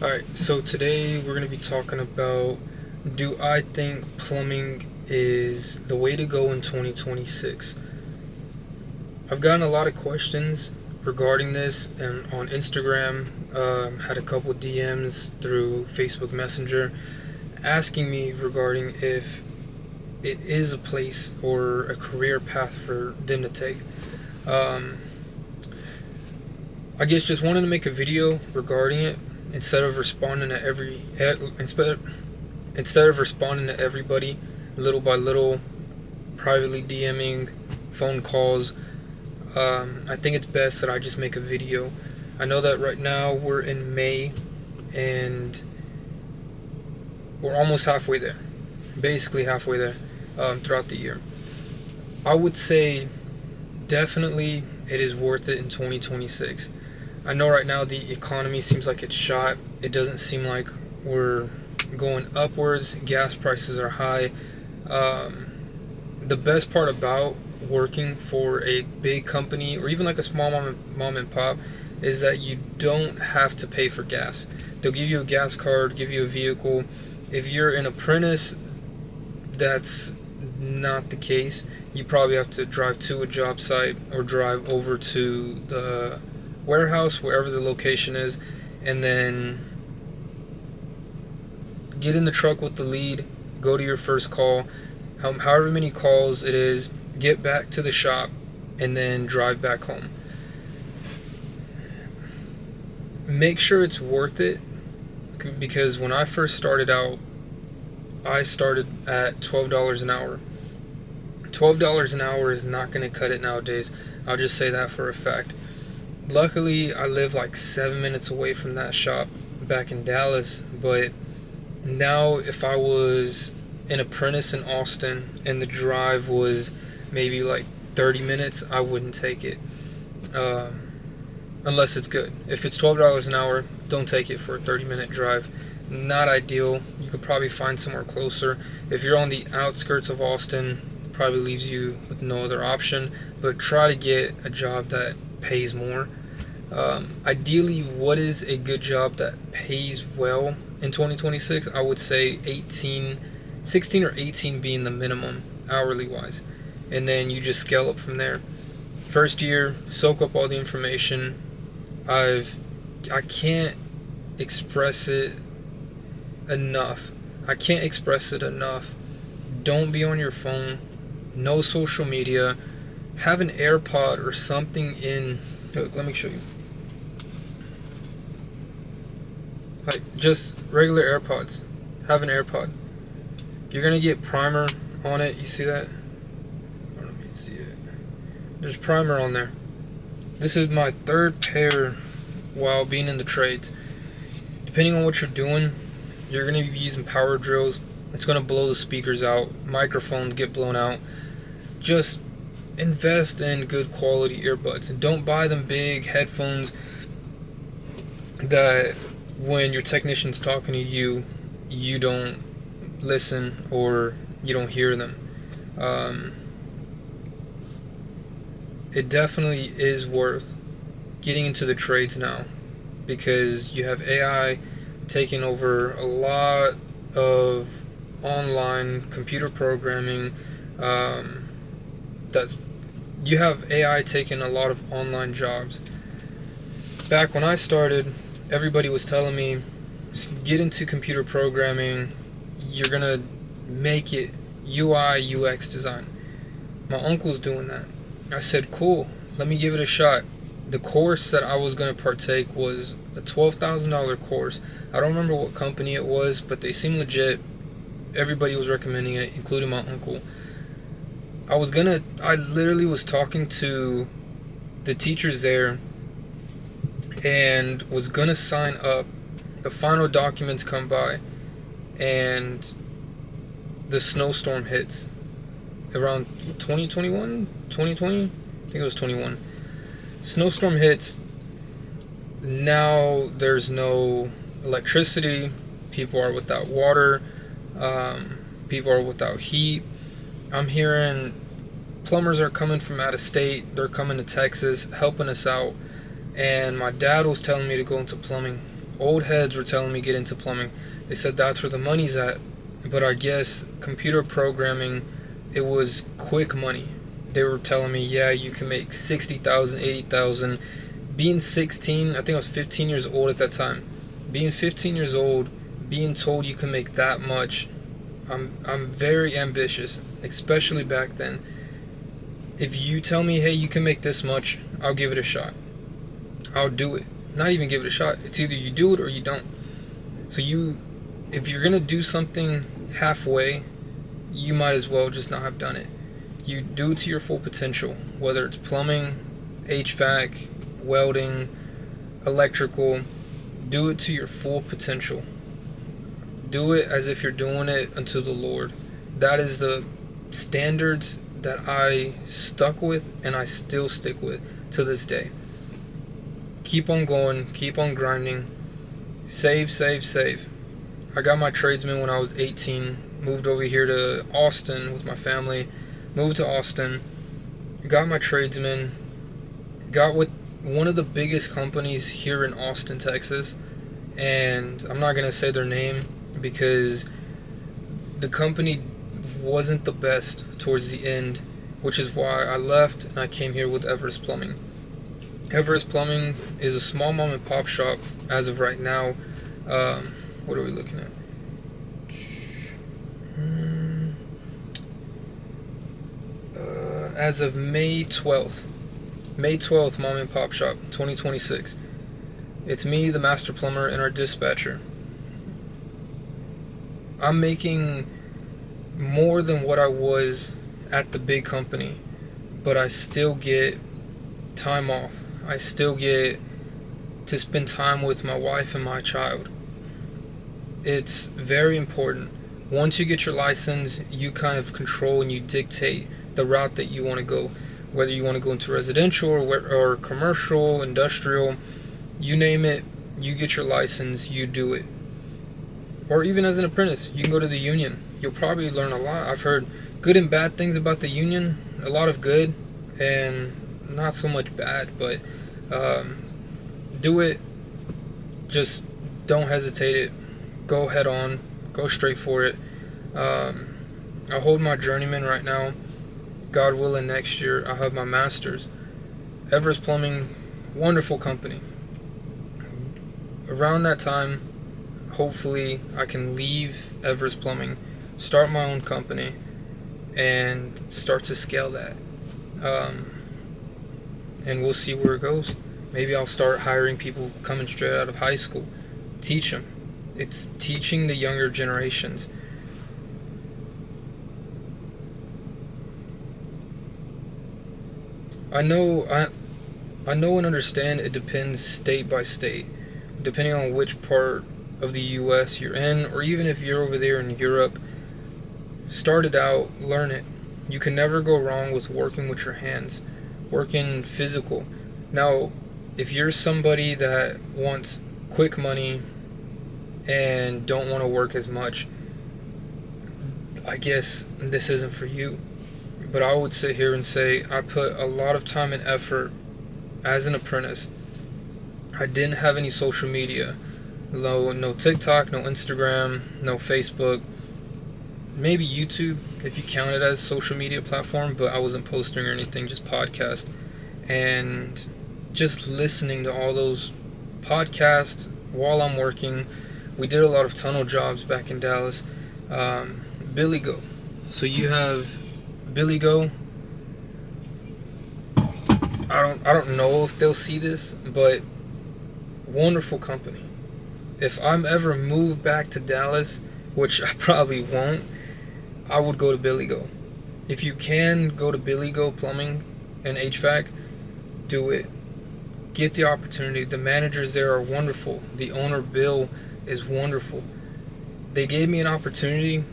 Alright, so today we're going to be talking about, do I think plumbing is the way to go in 2026? I've gotten a lot of questions regarding this and on Instagram, had a couple DMs through Facebook Messenger asking me regarding if it is a place or a career path for them to take. I guess just wanted to make a video regarding it instead of responding to everybody little by little, privately DMing, phone calls. I think it's best that I just make a video. I know that right now we're in May and we're almost halfway there, basically halfway there, throughout the year. I would say definitely it is worth it in 2026. I know right now the economy seems like it's shot. It doesn't seem like we're going upwards. Gas prices are high. The best part about working for a big company or even like a small mom and pop is that you don't have to pay for gas. They'll give you a gas card, give you a vehicle. If you're an apprentice, that's not the case. You probably have to drive to a job site or drive over to the warehouse, wherever the location is, and then get in the truck with the lead, go to your first call, however many calls it is, get back to the shop, and then drive back home. Make sure it's worth it, because when I first started out, I started at $12 an hour. $12 an hour is not going to cut it nowadays. I'll just say that for a fact. Luckily, I live like 7 minutes away from that shop back in Dallas, but now if I was an apprentice in Austin and the drive was maybe like 30 minutes, I wouldn't take it, unless it's good. If it's $12 an hour, don't take it for a 30-minute drive. Not ideal. You could probably find somewhere closer. If you're on the outskirts of Austin, it probably leaves you with no other option, but try to get a job that pays more. Ideally, what is a good job that pays well in 2026? I would say 16 or 18 being the minimum hourly wise, and then you just scale up from there. First year, soak up all the information. I can't express it enough. Don't be on your phone. No social media. Have an AirPod or something in. Look, let me show you. Like just regular AirPods. Have an AirPod. You're gonna get primer on it. You see that? Let me see it. There's primer on there. This is my third pair while being in the trades. Depending on what you're doing, you're gonna be using power drills. It's gonna blow the speakers out. Microphones get blown out. Just invest in good quality earbuds. And don't buy them big headphones that when your technician's talking to you, you don't listen or you don't hear them. It definitely is worth getting into the trades now, because you have AI taking over a lot of online computer programming. You have AI taking a lot of online jobs. Back when I started, everybody was telling me, get into computer programming, you're gonna make it UI UX design. My uncle's doing that. I said, cool, let me give it a shot. The course that I was gonna partake was a $12,000 course. I don't remember what company it was, but they seemed legit. Everybody was recommending it, including my uncle. I literally was talking to the teachers there and was gonna sign up. The final documents come by and the snowstorm hits around 2020. I think it was 21. Snowstorm hits. Now there's no electricity. People are without water. People are without heat. I'm hearing plumbers are coming from out of state. They're coming to Texas, helping us out. and my dad was telling me to go into plumbing. Old heads were telling me get into plumbing. They said that's where the money's at. But I guess computer programming, it was quick money. They were telling me, yeah, you can make 60,000, 80,000. Being 16, I think I was 15 years old at that time. Being 15 years old, being told you can make that much, I'm very ambitious, especially back then. If you tell me, hey, you can make this much, I'll give it a shot. I'll do it. Not even give it a shot. It's either you do it or you don't. So if you're gonna do something halfway, you might as well just not have done it. You do it to your full potential, whether it's plumbing, HVAC, welding, electrical. Do it to your full potential. Do it as if you're doing it unto the Lord. That is the standards that I stuck with and I still stick with to this day. Keep on going, keep on grinding. Save, save, save. I got my tradesman when I was 18, moved over here to Austin with my family, moved to Austin, got my tradesman, got with one of the biggest companies here in Austin, Texas, and I'm not going to say their name because the company wasn't the best towards the end, which is why I left and I came here with Everest Plumbing. Everest Plumbing is a small mom and pop shop as of right now. What are we looking at? As of May 12th, mom and pop shop, 2026. It's me, the master plumber, and our dispatcher. I'm making more than what I was at the big company, but I still get time off. I still get to spend time with my wife and my child. It's very important. Once you get your license, you kind of control and you dictate the route that you want to go. Whether you want to go into residential or commercial, industrial, you name it, you get your license, you do it. Or even as an apprentice, you can go to the union. You'll probably learn a lot. I've heard good and bad things about the union. A lot of good and not so much bad, but do it. Just don't hesitate it. Go head on. Go straight for it. I hold my journeyman right now. God willing, next year I'll have my master's. Everest Plumbing, wonderful company. Around that time, hopefully I can leave Everest Plumbing, start my own company, and start to scale that. And we'll see where it goes. Maybe I'll start hiring people coming straight out of high school. Teach them. It's teaching the younger generations. I know and understand it depends state by state, depending on which part of the US you're in, or even if you're over there in Europe. Start it out, learn it. You can never go wrong with working with your hands, working physical. Now, if you're somebody that wants quick money and don't want to work as much, I guess this isn't for you. But I would sit here and say I put a lot of time and effort as an apprentice. I didn't have any social media. No TikTok, no Instagram, no Facebook. Maybe YouTube, if you count it as a social media platform, but I wasn't posting or anything, just podcast. And just listening to all those podcasts while I'm working. We did a lot of tunnel jobs back in Dallas. Billy Go. So you have Billy Go. I don't know if they'll see this, but wonderful company. If I'm ever moved back to Dallas, which I probably won't, I would go to Billy Go. If you can go to Billy Go Plumbing and HVAC, do it. Get the opportunity. The managers there are wonderful. The owner, Bill, is wonderful. They gave me an opportunity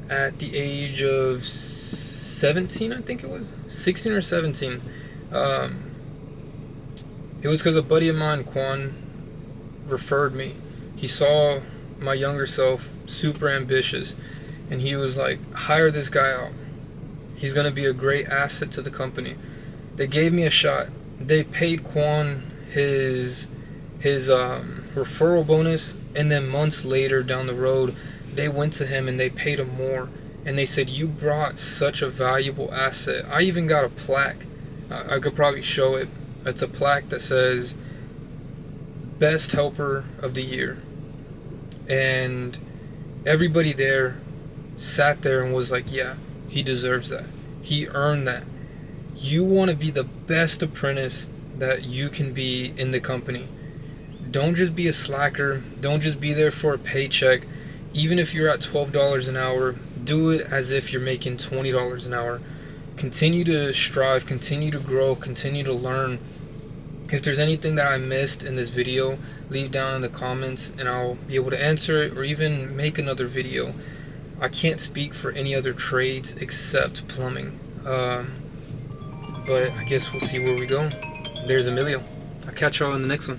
at the age of 17, I think it was 16 or 17. It was because a buddy of mine, Quan, referred me. He saw my younger self, super ambitious, and he was like, hire this guy out. He's going to be a great asset to the company. They gave me a shot. They paid Quan his referral bonus, and then months later down the road, they went to him and they paid him more, and they said, you brought such a valuable asset. I even got a plaque. I could probably show it. It's a plaque that says best helper of the year, and everybody there sat there and was like, yeah, he deserves that, he earned that. You want to be the best apprentice that you can be in the company. Don't just be a slacker. Don't just be there for a paycheck. Even if you're at $12 an hour, do it as if you're making $20 an hour. Continue to strive, continue to grow, continue to learn. If there's anything that I missed in this video, leave down in the comments and I'll be able to answer it, or even make another video. I can't speak for any other trades except plumbing. But I guess we'll see where we go. There's Emilio. I'll catch y'all in the next one.